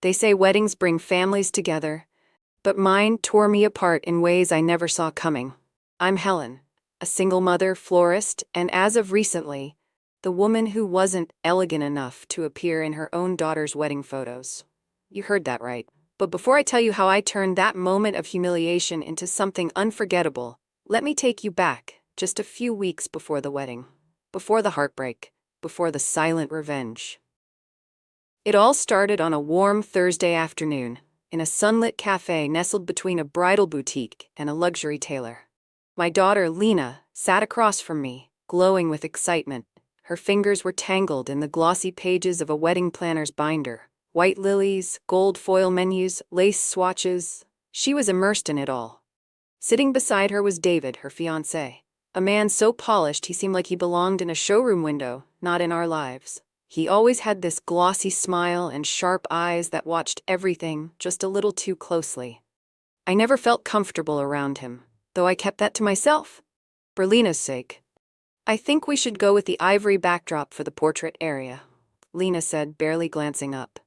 They say weddings bring families together, but mine tore me apart in ways I never saw coming. I'm Helen, a single mother, florist, and as of recently, the woman who wasn't elegant enough to appear in her own daughter's wedding photos. You heard that right. But before I tell you how I turned that moment of humiliation into something unforgettable, let me take you back just a few weeks before the wedding, before the heartbreak, before the silent revenge. It all started on a warm Thursday afternoon, in a sunlit cafe nestled between a bridal boutique and a luxury tailor. My daughter, Lena, sat across from me, glowing with excitement. Her fingers were tangled in the glossy pages of a wedding planner's binder. White lilies, gold foil menus, lace swatches. She was immersed in it all. Sitting beside her was David, her fiancé. A man so polished he seemed like he belonged in a showroom window, not in our lives. He always had this glossy smile and sharp eyes that watched everything just a little too closely. I never felt comfortable around him, though I kept that to myself. For Lena's sake. I think we should go with the ivory backdrop for the portrait area, Lena said, barely glancing up.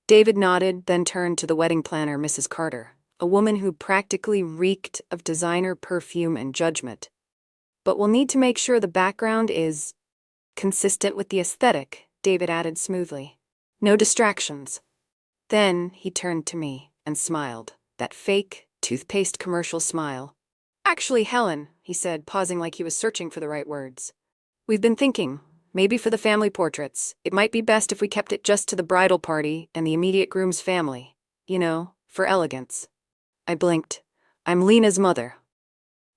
David nodded, then turned to the wedding planner, Mrs. Carter, a woman who practically reeked of designer perfume and judgment. But we'll need to make sure the background is consistent with the aesthetic, David added smoothly. No distractions. Then he turned to me and smiled, that fake, toothpaste commercial smile. Actually, Helen, he said, pausing like he was searching for the right words. We've been thinking, maybe for the family portraits, it might be best if we kept it just to the bridal party and the immediate groom's family. You know, for elegance. I blinked. I'm Lena's mother.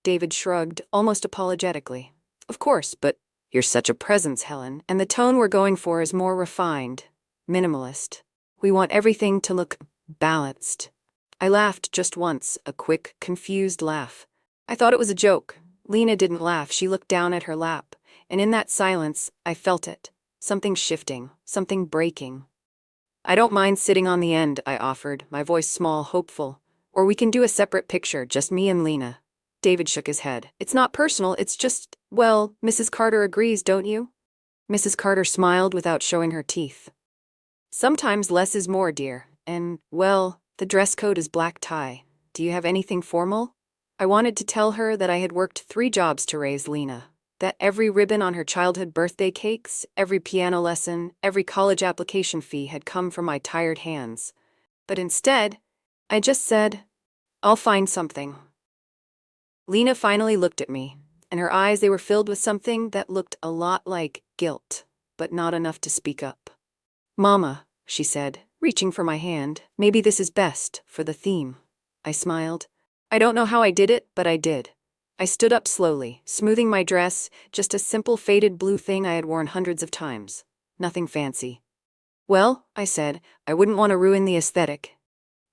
David shrugged, almost apologetically. Of course, but you're such a presence, Helen, and the tone we're going for is more refined, minimalist. We want everything to look balanced. I laughed just once, a quick, confused laugh. I thought it was a joke. Lena didn't laugh. She looked down at her lap, and in that silence, I felt it. Something shifting, something breaking. I don't mind sitting on the end, I offered, my voice small, hopeful. Or we can do a separate picture, just me and Lena. David shook his head. It's not personal, it's just, well, Mrs. Carter agrees, don't you? Mrs. Carter smiled without showing her teeth. Sometimes less is more, dear, and, well, the dress code is black tie. Do you have anything formal? I wanted to tell her that I had worked 3 jobs to raise Lena, that every ribbon on her childhood birthday cakes, every piano lesson, every college application fee had come from my tired hands. But instead, I just said, I'll find something. Lena finally looked at me, and her eyes, they were filled with something that looked a lot like guilt, but not enough to speak up. Mama, she said, reaching for my hand, maybe this is best for the theme. I smiled. I don't know how I did it, but I did. I stood up slowly, smoothing my dress, just a simple faded blue thing I had worn hundreds of times. Nothing fancy. Well, I said, I wouldn't want to ruin the aesthetic.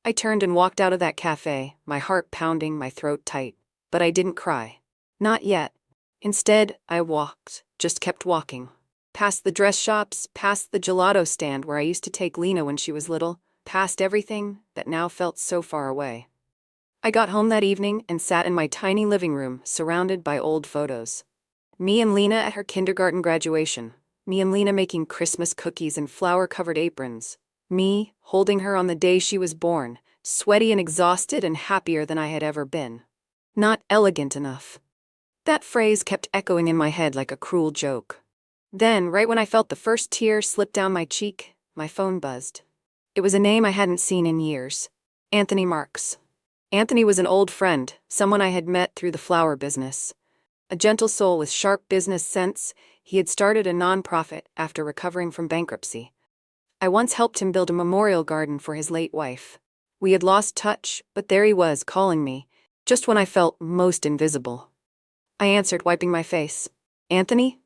I turned and walked out of that cafe, my heart pounding, my throat tight. But I didn't cry. Not yet. Instead, I walked, just kept walking. Past the dress shops, past the gelato stand where I used to take Lena when she was little, past everything that now felt so far away. I got home that evening and sat in my tiny living room, surrounded by old photos. Me and Lena at her kindergarten graduation. Me and Lena making Christmas cookies and flower-covered aprons. Me holding her on the day she was born, sweaty and exhausted and happier than I had ever been. Not elegant enough. That phrase kept echoing in my head like a cruel joke. Then, right when I felt the first tear slip down my cheek, my phone buzzed. It was a name I hadn't seen in years. Anthony Marks. Anthony was an old friend, someone I had met through the flower business. A gentle soul with sharp business sense, he had started a nonprofit after recovering from bankruptcy. I once helped him build a memorial garden for his late wife. We had lost touch, but there he was, calling me, just when I felt most invisible. I answered, wiping my face. Anthony?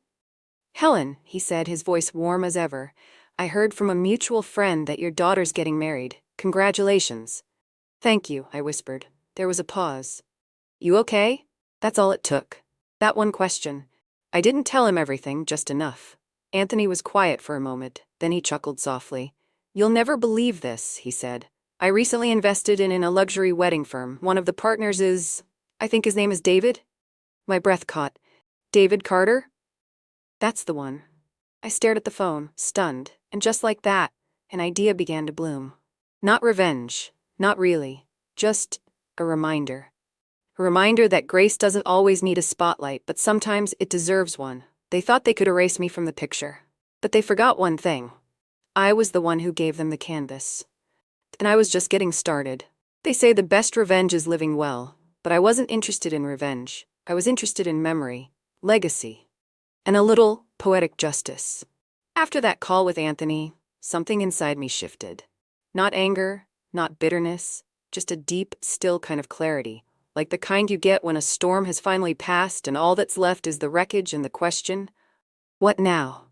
Helen, he said, his voice warm as ever. I heard from a mutual friend that your daughter's getting married. Congratulations. Thank you, I whispered. There was a pause. You okay? That's all it took. That one question. I didn't tell him everything, just enough. Anthony was quiet for a moment, then he chuckled softly. You'll never believe this, he said. I recently invested in a luxury wedding firm. One of the partners is, I think his name is David? My breath caught. David Carter? That's the one. I stared at the phone, stunned, and just like that, an idea began to bloom. Not revenge. Not really. Just a reminder. A reminder that grace doesn't always need a spotlight, but sometimes it deserves one. They thought they could erase me from the picture. But they forgot one thing. I was the one who gave them the canvas. And I was just getting started. They say the best revenge is living well, but I wasn't interested in revenge. I was interested in memory, legacy, and a little poetic justice. After that call with Anthony, something inside me shifted. Not anger, not bitterness, just a deep, still kind of clarity, like the kind you get when a storm has finally passed and all that's left is the wreckage and the question, what now?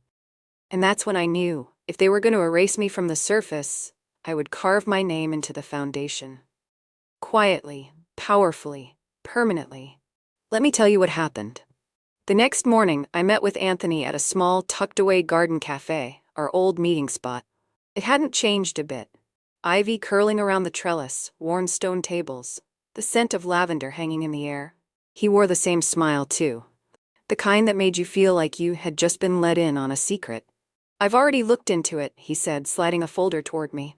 And that's when I knew, if they were going to erase me from the surface, I would carve my name into the foundation. Quietly, powerfully, permanently. Let me tell you what happened. The next morning, I met with Anthony at a small, tucked-away garden cafe, our old meeting spot. It hadn't changed a bit. Ivy curling around the trellis, worn stone tables, the scent of lavender hanging in the air. He wore the same smile, too. The kind that made you feel like you had just been let in on a secret. I've already looked into it, he said, sliding a folder toward me.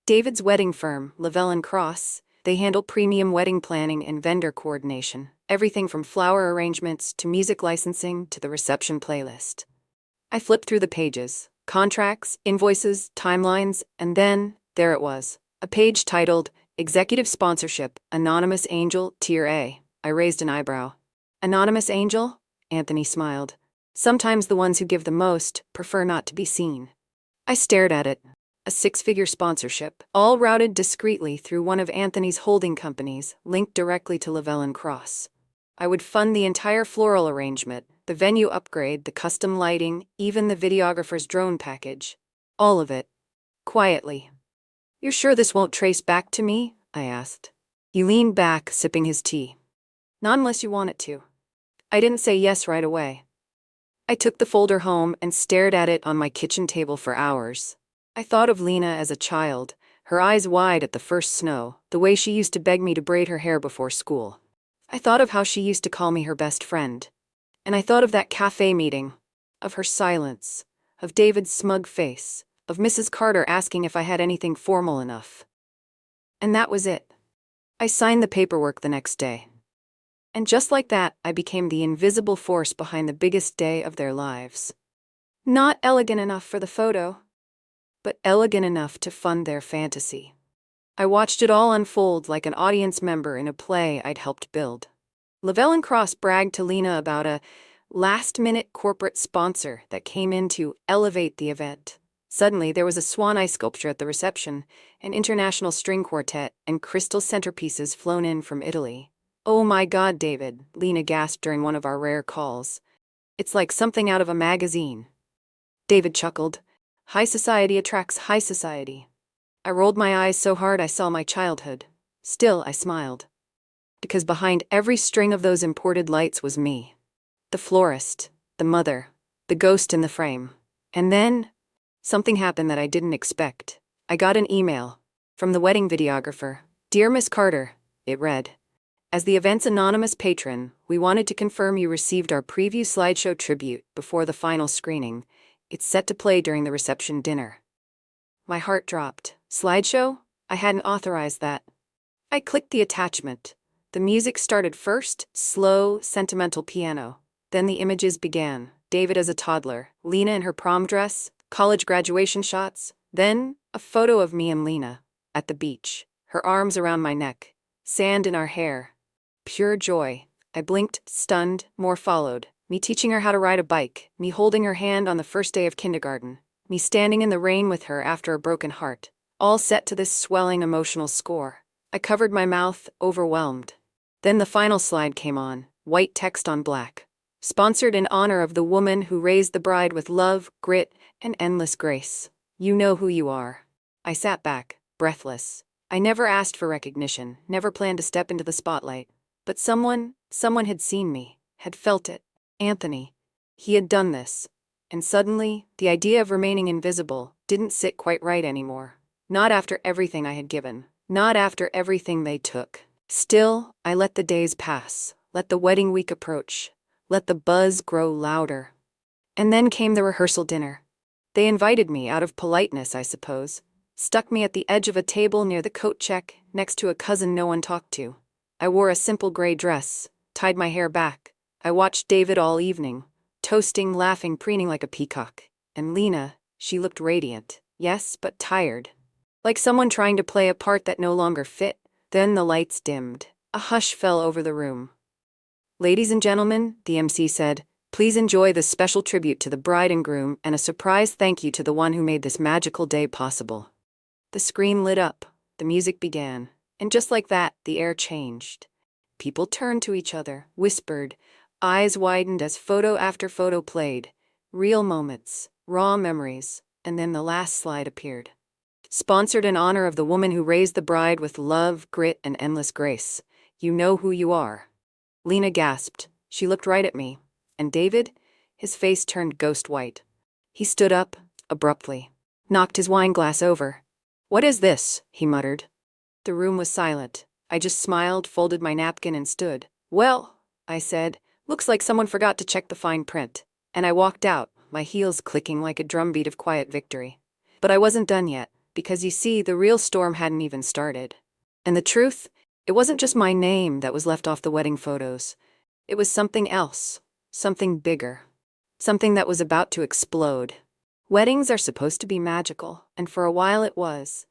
David's wedding firm, Lavelle & Cross, they handle premium wedding planning and vendor coordination, everything from flower arrangements to music licensing to the reception playlist. I flipped through the pages, contracts, invoices, timelines, and then, there it was, a page titled, Executive Sponsorship, Anonymous Angel, Tier A. I raised an eyebrow. Anonymous Angel? Anthony smiled. Sometimes the ones who give the most prefer not to be seen. I stared at it. A 6-figure sponsorship, all routed discreetly through one of Anthony's holding companies, linked directly to Lavelle & Cross. I would fund the entire floral arrangement, the venue upgrade, the custom lighting, even the videographer's drone package. All of it. Quietly. You're sure this won't trace back to me? I asked. He leaned back, sipping his tea. Not unless you want it to. I didn't say yes right away. I took the folder home and stared at it on my kitchen table for hours. I thought of Lena as a child, her eyes wide at the first snow, the way she used to beg me to braid her hair before school. I thought of how she used to call me her best friend. And I thought of that cafe meeting, of her silence, of David's smug face, of Mrs. Carter asking if I had anything formal enough. And that was it. I signed the paperwork the next day. And just like that, I became the invisible force behind the biggest day of their lives. Not elegant enough for the photo, but elegant enough to fund their fantasy. I watched it all unfold like an audience member in a play I'd helped build. Lavelle & Cross bragged to Lena about a last-minute corporate sponsor that came in to elevate the event. Suddenly, there was a swan eye sculpture at the reception, an international string quartet, and crystal centerpieces flown in from Italy. Oh my God, David, Lena gasped during one of our rare calls. It's like something out of a magazine. David chuckled. High society attracts high society. I rolled my eyes so hard I saw my childhood. Still, I smiled. Because behind every string of those imported lights was me. The florist, the mother, the ghost in the frame. And then, something happened that I didn't expect. I got an email from the wedding videographer. Dear Miss Carter, it read. As the event's anonymous patron, we wanted to confirm you received our preview slideshow tribute before the final screening. It's set to play during the reception dinner. My heart dropped. Slideshow? I hadn't authorized that. I clicked the attachment. The music started first, slow, sentimental piano. Then the images began. David as a toddler, Lena in her prom dress, college graduation shots. Then, a photo of me and Lena, at the beach, her arms around my neck, sand in our hair. Pure joy. I blinked, stunned, more followed. Me teaching her how to ride a bike, me holding her hand on the first day of kindergarten, me standing in the rain with her after a broken heart, all set to this swelling emotional score. I covered my mouth, overwhelmed. Then the final slide came on, white text on black. Sponsored in honor of the woman who raised the bride with love, grit, and endless grace. You know who you are. I sat back, breathless. I never asked for recognition, never planned to step into the spotlight. But someone had seen me, had felt it. Anthony. He had done this. And suddenly, the idea of remaining invisible didn't sit quite right anymore. Not after everything I had given. Not after everything they took. Still, I let the days pass. Let the wedding week approach. Let the buzz grow louder. And then came the rehearsal dinner. They invited me out of politeness, I suppose. stuck me at the edge of a table near the coat check, next to a cousin no one talked to. I wore a simple gray dress, tied my hair back. I watched David all evening, toasting, laughing, preening like a peacock. And Lena, she looked radiant, yes, but tired. Like someone trying to play a part that no longer fit. Then the lights dimmed. A hush fell over the room. "Ladies and gentlemen," the MC said, "please enjoy this special tribute to the bride and groom and a surprise thank you to the one who made this magical day possible." The screen lit up, the music began, and just like that, the air changed. People turned to each other, whispered, eyes widened as photo after photo played. Real moments, raw memories, and then the last slide appeared. "Sponsored in honor of the woman who raised the bride with love, grit, and endless grace. You know who you are." Lena gasped. She looked right at me. And David? His face turned ghost white. He stood up, abruptly, knocked his wine glass over. "What is this?" he muttered. The room was silent. I just smiled, folded my napkin, and stood. "Well," I said, "looks like someone forgot to check the fine print." And I walked out, my heels clicking like a drumbeat of quiet victory. But I wasn't done yet, because you see, the real storm hadn't even started. And the truth? It wasn't just my name that was left off the wedding photos. It was something else, something bigger, something that was about to explode. Weddings are supposed to be magical, and for a while it was.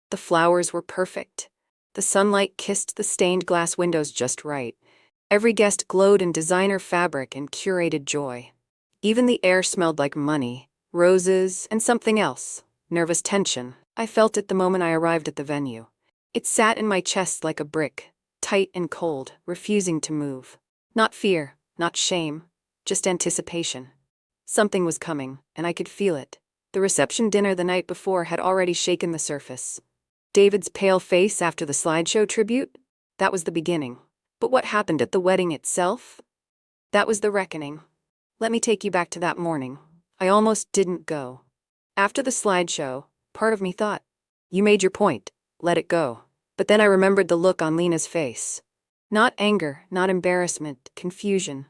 The flowers were perfect. The sunlight kissed the stained glass windows just right. Every guest glowed in designer fabric and curated joy. Even the air smelled like money, roses, and something else. Nervous tension. I felt it the moment I arrived at the venue. It sat in my chest like a brick, tight and cold, refusing to move. Not fear, not shame, just anticipation. Something was coming, and I could feel it. The reception dinner the night before had already shaken the surface. David's pale face after the slideshow tribute? That was the beginning. But what happened at the wedding itself? That was the reckoning. Let me take you back to that morning. I almost didn't go. After the slideshow, part of me thought, "You made your point, let it go." But then I remembered the look on Lena's face. Not anger, not embarrassment, confusion.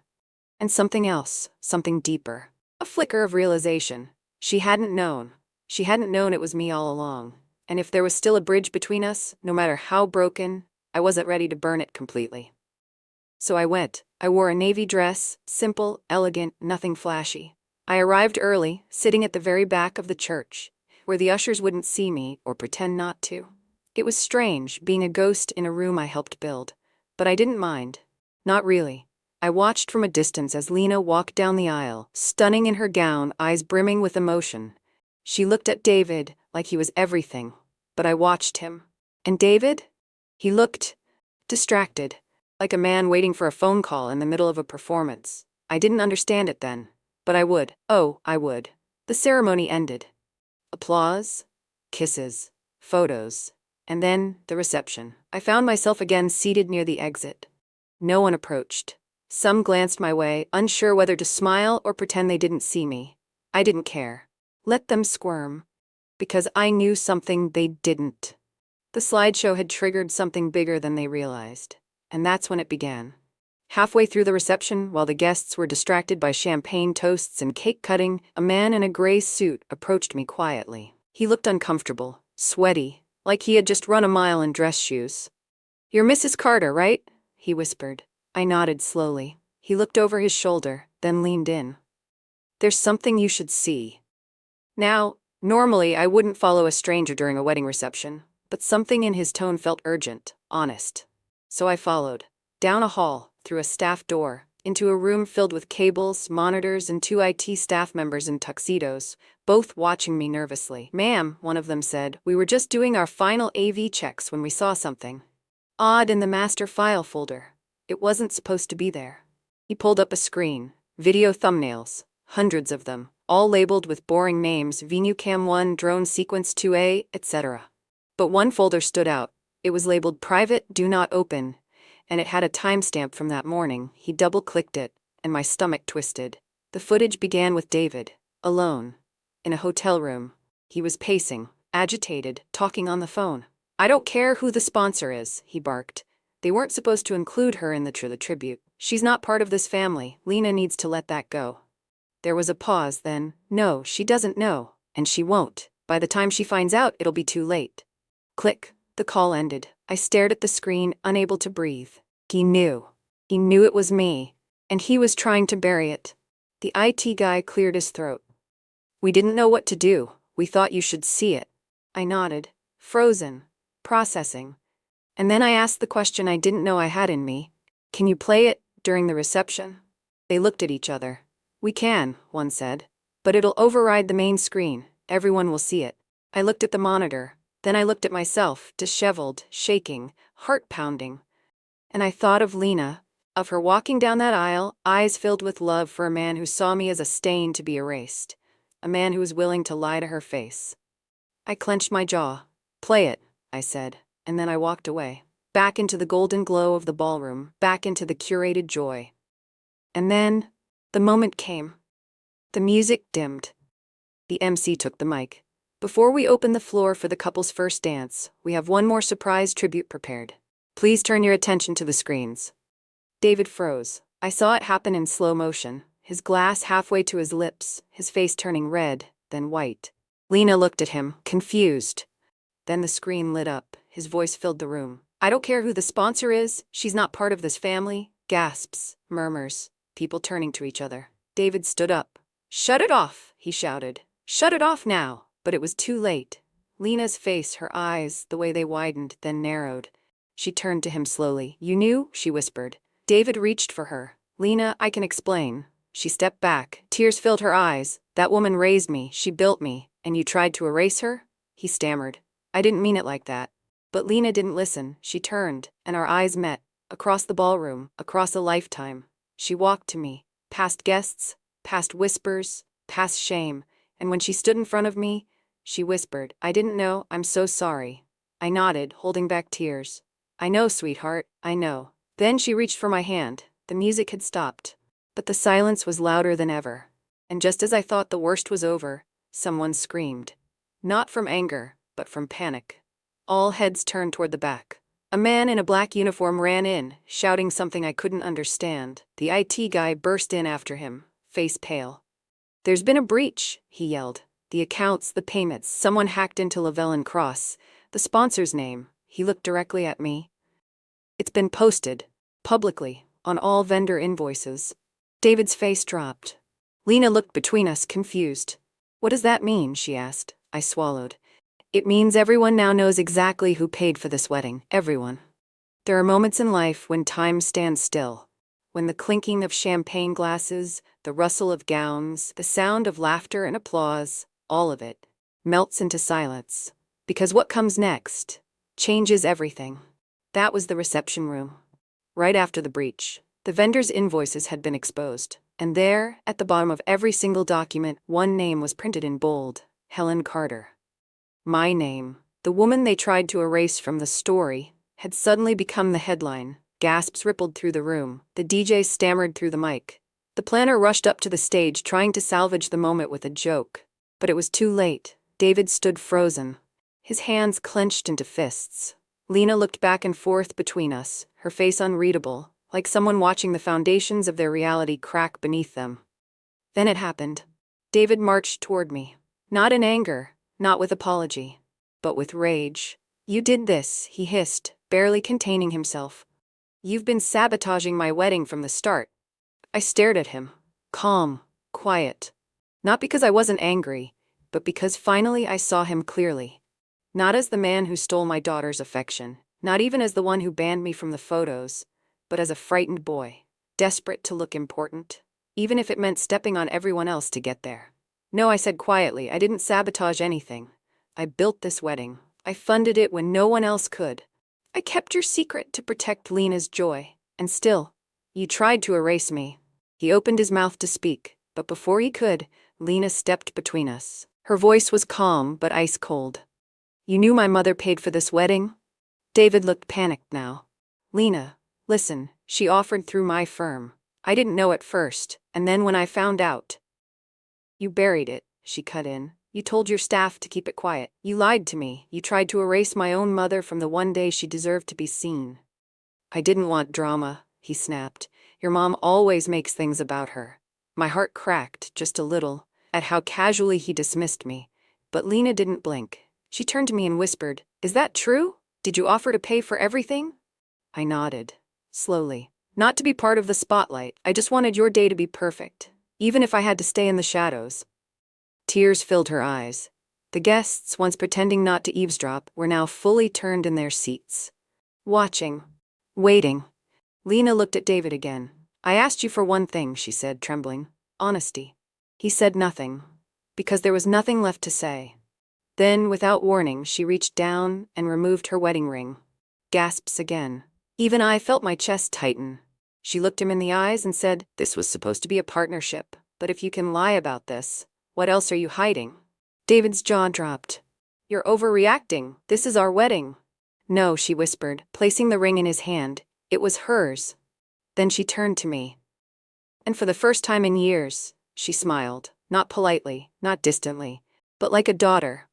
And something else, something deeper. A flicker of realization. She hadn't known. She hadn't known it was me all along. And if there was still a bridge between us, no matter how broken, I wasn't ready to burn it completely. So I went. I wore a navy dress, simple, elegant, nothing flashy. I arrived early, sitting at the very back of the church, where the ushers wouldn't see me or pretend not to. It was strange, being a ghost in a room I helped build. But I didn't mind. Not really. I watched from a distance as Lena walked down the aisle, stunning in her gown, eyes brimming with emotion. She looked at David like he was everything, but I watched him. And David? He looked distracted, like a man waiting for a phone call in the middle of a performance. I didn't understand it then, but I would. Oh, I would. The ceremony ended. Applause, kisses, photos, and then the reception. I found myself again seated near the exit. No one approached. Some glanced my way, unsure whether to smile or pretend they didn't see me. I didn't care. Let them squirm. Because I knew something they didn't. The slideshow had triggered something bigger than they realized. And that's when it began. Halfway through the reception, while the guests were distracted by champagne toasts and cake cutting, a man in a gray suit approached me quietly. He looked uncomfortable, sweaty, like he had just run a mile in dress shoes. "You're Mrs. Carter, right?" he whispered. I nodded slowly. He looked over his shoulder, then leaned in. "There's something you should see." Now, normally I wouldn't follow a stranger during a wedding reception, but something in his tone felt urgent, honest. So I followed. Down a hall, through a staff door, into a room filled with cables, monitors, and 2 IT staff members in tuxedos, both watching me nervously. "Ma'am," one of them said, "we were just doing our final AV checks when we saw something odd in the master file folder. It wasn't supposed to be there." He pulled up a screen. Video thumbnails. Hundreds of them, all labeled with boring names, VenueCam 1, Drone Sequence 2A, etc. But one folder stood out. It was labeled Private, Do Not Open, and it had a timestamp from that morning. He double-clicked it, and my stomach twisted. The footage began with David, alone, in a hotel room. He was pacing, agitated, talking on the phone. "I don't care who the sponsor is," he barked. "They weren't supposed to include her in the tribute. She's not part of this family. Lena needs to let that go." There was a pause, then, "No, she doesn't know, and she won't. By the time she finds out, it'll be too late. Click. The call ended. I stared at the screen, unable to breathe. He knew. He knew it was me. And he was trying to bury it. The IT guy cleared his throat. We didn't know what to do. We thought you should see it. I nodded, frozen, processing. And then I asked the question I didn't know I had in me. Can you play it during the reception? They looked at each other. We can, one said. But it'll override the main screen. Everyone will see it. I looked at the monitor. Then I looked at myself, disheveled, shaking, heart pounding. And I thought of Lena, of her walking down that aisle, eyes filled with love for a man who saw me as a stain to be erased. A man who was willing to lie to her face. I clenched my jaw. Play it, I said, and then I walked away. Back into the golden glow of the ballroom, back into the curated joy. And then, the moment came. The music dimmed. The MC took the mic. Before we open the floor for the couple's first dance, we have one more surprise tribute prepared. Please turn your attention to the screens. David froze. I saw it happen in slow motion, his glass halfway to his lips, his face turning red, then white. Lena looked at him, confused. Then the screen lit up, his voice filled the room. I don't care who the sponsor is, she's not part of this family. Gasps, murmurs, people turning to each other. David stood up. Shut it off, he shouted. Shut it off now. But it was too late. Lena's face, her eyes, the way they widened, then narrowed. She turned to him slowly. You knew? She whispered. David reached for her. Lena, I can explain. She stepped back. Tears filled her eyes. That woman raised me. She built me. And you tried to erase her? He stammered. I didn't mean it like that. But Lena didn't listen. She turned, and our eyes met. Across the ballroom, across a lifetime. She walked to me. Past guests, past whispers, past shame. And when she stood in front of me, she whispered, I didn't know, I'm so sorry. I nodded, holding back tears. I know, sweetheart, I know. Then she reached for my hand. The music had stopped. But the silence was louder than ever. And just as I thought the worst was over, someone screamed. Not from anger, but from panic. All heads turned toward the back. A man in a black uniform ran in, shouting something I couldn't understand. The IT guy burst in after him, face pale. There's been a breach, he yelled. The accounts, the payments, someone hacked into Lavelle & Cross. The sponsor's name. He looked directly at me. It's been posted, publicly, on all vendor invoices. David's face dropped. Lena looked between us, confused. What does that mean? She asked. I swallowed. It means everyone now knows exactly who paid for this wedding. Everyone. There are moments in life when time stands still. When the clinking of champagne glasses, the rustle of gowns, the sound of laughter and applause, all of it, melts into silence. Because what comes next changes everything. That was the reception room. Right after the breach, the vendors' invoices had been exposed. And there, at the bottom of every single document, one name was printed in bold. Helen Carter. My name, the woman they tried to erase from the story, had suddenly become the headline. Gasps rippled through the room. The DJ stammered through the mic. The planner rushed up to the stage, trying to salvage the moment with a joke. But it was too late. David stood frozen, his hands clenched into fists. Lena looked back and forth between us, her face unreadable, like someone watching the foundations of their reality crack beneath them. Then it happened. David marched toward me. Not in anger, not with apology, but with rage. You did this, he hissed, barely containing himself. You've been sabotaging my wedding from the start. I stared at him, calm, quiet. Not because I wasn't angry, but because finally I saw him clearly. Not as the man who stole my daughter's affection, not even as the one who banned me from the photos, but as a frightened boy, desperate to look important, even if it meant stepping on everyone else to get there. No, I said quietly, I didn't sabotage anything. I built this wedding. I funded it when no one else could. I kept your secret to protect Lena's joy. And still, you tried to erase me. He opened his mouth to speak, but before he could, Lena stepped between us. Her voice was calm but ice cold. You knew my mother paid for this wedding? David looked panicked now. Lena, listen, she offered through my firm. I didn't know at first, and then when I found out. You buried it, she cut in. You told your staff to keep it quiet. You lied to me. You tried to erase my own mother from the one day she deserved to be seen. I didn't want drama, he snapped. Your mom always makes things about her. My heart cracked, just a little, at how casually he dismissed me. But Lena didn't blink. She turned to me and whispered, "Is that true? Did you offer to pay for everything?" I nodded, slowly. "Not to be part of the spotlight. I just wanted your day to be perfect, even if I had to stay in the shadows." Tears filled her eyes. The guests, once pretending not to eavesdrop, were now fully turned in their seats, watching, waiting. Lena looked at David again. "I asked you for one thing," she said, trembling. "Honesty." He said nothing, because there was nothing left to say. Then, without warning, she reached down and removed her wedding ring. Gasps again. Even I felt my chest tighten. She looked him in the eyes and said, "This was supposed to be a partnership, but if you can lie about this, what else are you hiding?" David's jaw dropped. "You're overreacting. This is our wedding." "No," she whispered, placing the ring in his hand. "It was hers." Then she turned to me. And for the first time in years, she smiled, not politely, not distantly, but like a daughter.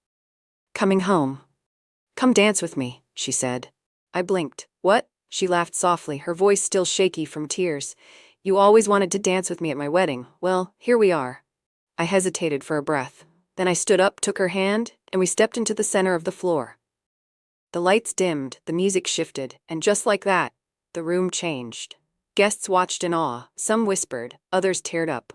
"Coming home. Come dance with me," she said. I blinked. "What?" She laughed softly, her voice still shaky from tears. "You always wanted to dance with me at my wedding. Well, here we are." I hesitated for a breath. Then I stood up, took her hand, and we stepped into the center of the floor. The lights dimmed, the music shifted, and just like that, the room changed. Guests watched in awe. Some whispered, others teared up.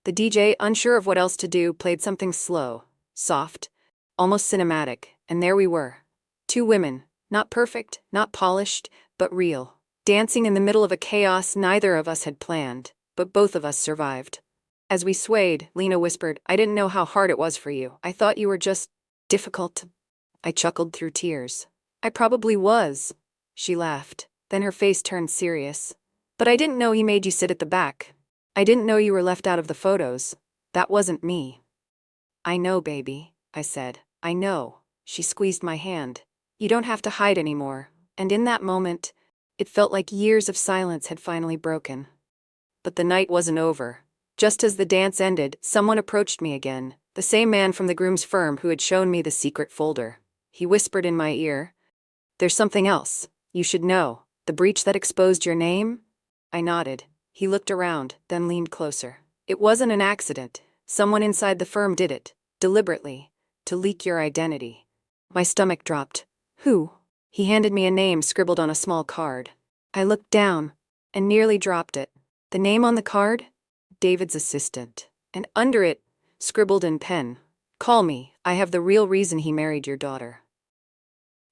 The DJ, unsure of what else to do, played something slow, soft, almost cinematic, and there we were. Two women, not perfect, not polished, but real, dancing in the middle of a chaos neither of us had planned, but both of us survived. As we swayed, Lena whispered, "I didn't know how hard it was for you. I thought you were just difficult." I chuckled through tears. "I probably was." She laughed. Then her face turned serious. "But I didn't know he made you sit at the back. I didn't know you were left out of the photos. That wasn't me." "I know, baby," I said. "I know." She squeezed my hand. "You don't have to hide anymore." And in that moment, it felt like years of silence had finally broken. But the night wasn't over. Just as the dance ended, someone approached me again, the same man from the groom's firm who had shown me the secret folder. He whispered in my ear, "There's something else. You should know. The breach that exposed your name?" I nodded. He looked around, then leaned closer. "It wasn't an accident. Someone inside the firm did it, deliberately, to leak your identity." My stomach dropped. "Who?" He handed me a name scribbled on a small card. I looked down and nearly dropped it. The name on the card? David's assistant. And under it, scribbled in pen, "Call me. I have the real reason he married your daughter."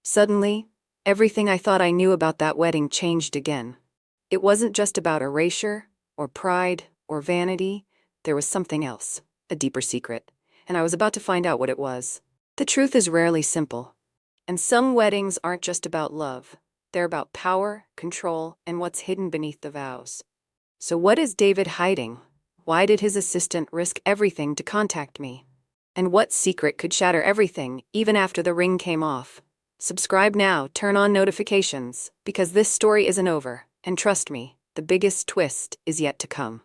Suddenly, everything I thought I knew about that wedding changed again. It wasn't just about erasure, or pride, or vanity. There was something else, a deeper secret, and I was about to find out what it was. The truth is rarely simple. And some weddings aren't just about love. They're about power, control, and what's hidden beneath the vows. So what is David hiding? Why did his assistant risk everything to contact me? And what secret could shatter everything, even after the ring came off? Subscribe now, turn on notifications, because this story isn't over. And trust me, the biggest twist is yet to come.